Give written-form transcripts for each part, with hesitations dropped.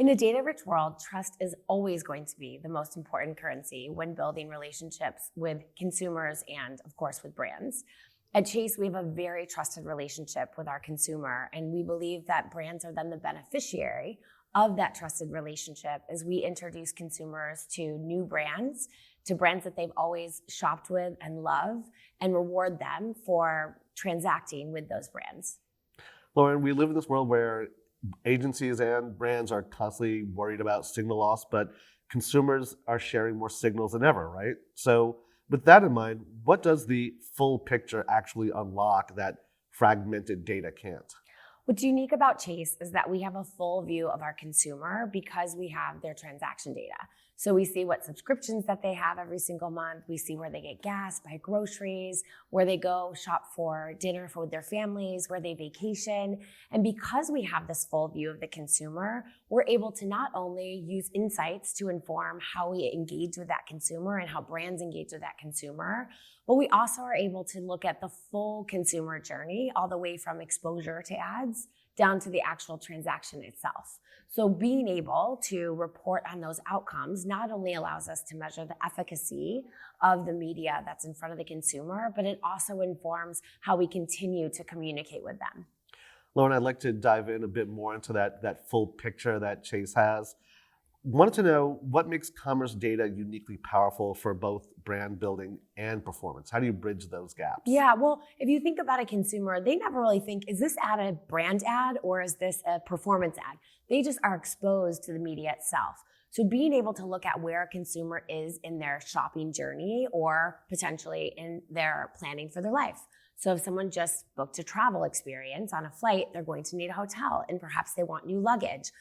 In a data-rich world, trust is always going to be the most important currency when building relationships with consumers and, of course, with brands. At Chase, we have a very trusted relationship with our consumer, and we believe that brands are then the beneficiary of that trusted relationship as we introduce consumers to new brands, to brands that they've always shopped with and love, and reward them for transacting with those brands. Lauren, we live in this world where agencies and brands are constantly worried about signal loss, but consumers are sharing more signals than ever, right? So with that in mind, what does the full picture actually unlock that fragmented data can't? What's unique about Chase is that we have a full view of our consumer because we have their transaction data. So we see what subscriptions that they have every single month. We see where they get gas, buy groceries, where they go shop for dinner with their families, where they vacation. And because we have this full view of the consumer, we're able to not only use insights to inform how we engage with that consumer and how brands engage with that consumer, but we also are able to look at the full consumer journey all the way from exposure to ads down to the actual transaction itself. So being able to report on those outcomes not only allows us to measure the efficacy of the media that's in front of the consumer, but it also informs how we continue to communicate with them. Lauren, I'd like to dive in a bit more into that full picture that Chase has. Wanted to know what makes commerce data uniquely powerful for both brand building and performance. How do you bridge those gaps? Yeah, well, if you think about a consumer, they never really think, is this ad a brand ad or is this a performance ad? They just are exposed to the media itself. So being able to look at where a consumer is in their shopping journey or potentially in their planning for their life. So if someone just booked a travel experience on a flight, they're going to need a hotel and perhaps they want new luggage.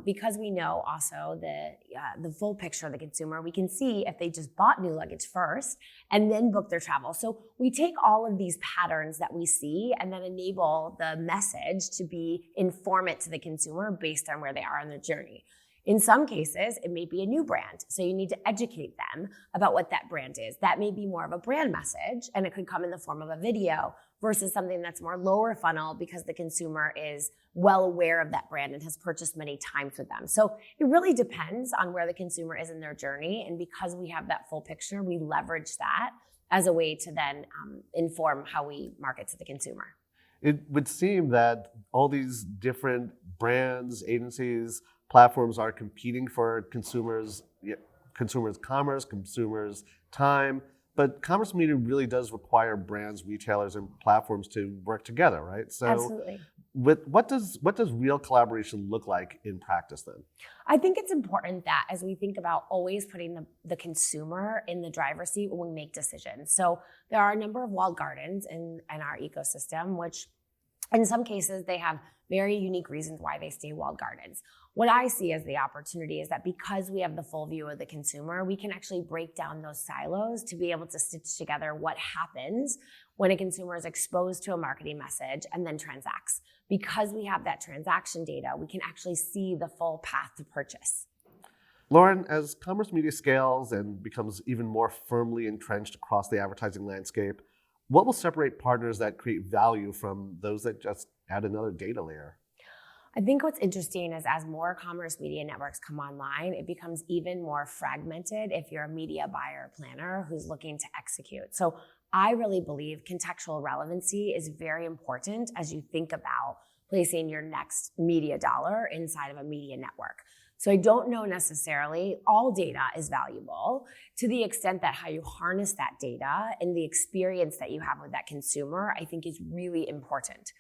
Because we know also the full picture of the consumer, we can see if they just bought new luggage first and then booked their travel. So we take all of these patterns that we see and then enable the message to be informant to the consumer based on where they are on their journey. In some cases, it may be a new brand. So you need to educate them about what that brand is. That may be more of a brand message, and it could come in the form of a video versus something that's more lower funnel because the consumer is well aware of that brand and has purchased many times with them. So it really depends on where the consumer is in their journey. And because we have that full picture, we leverage that as a way to then inform how we market to the consumer. It would seem that all these different brands, agencies, platforms are competing for consumers' commerce, consumers' time, but commerce media really does require brands, retailers, and platforms to work together, right? So Absolutely. What does real collaboration look like in practice then? I think it's important that as we think about always putting the consumer in the driver's seat when we make decisions. So there are a number of walled gardens in our ecosystem, which in some cases they have very unique reasons why they stay walled gardens. What I see as the opportunity is that because we have the full view of the consumer, we can actually break down those silos to be able to stitch together what happens when a consumer is exposed to a marketing message and then transacts. Because we have that transaction data, we can actually see the full path to purchase. Lauren, as commerce media scales and becomes even more firmly entrenched across the advertising landscape, what will separate partners that create value from those that just add another data layer? I think what's interesting is as more commerce media networks come online, it becomes even more fragmented if you're a media buyer or planner who's looking to execute. So I really believe contextual relevancy is very important as you think about placing your next media dollar inside of a media network. So I don't know necessarily all data is valuable to the extent that how you harness that data and the experience that you have with that consumer, I think is really important.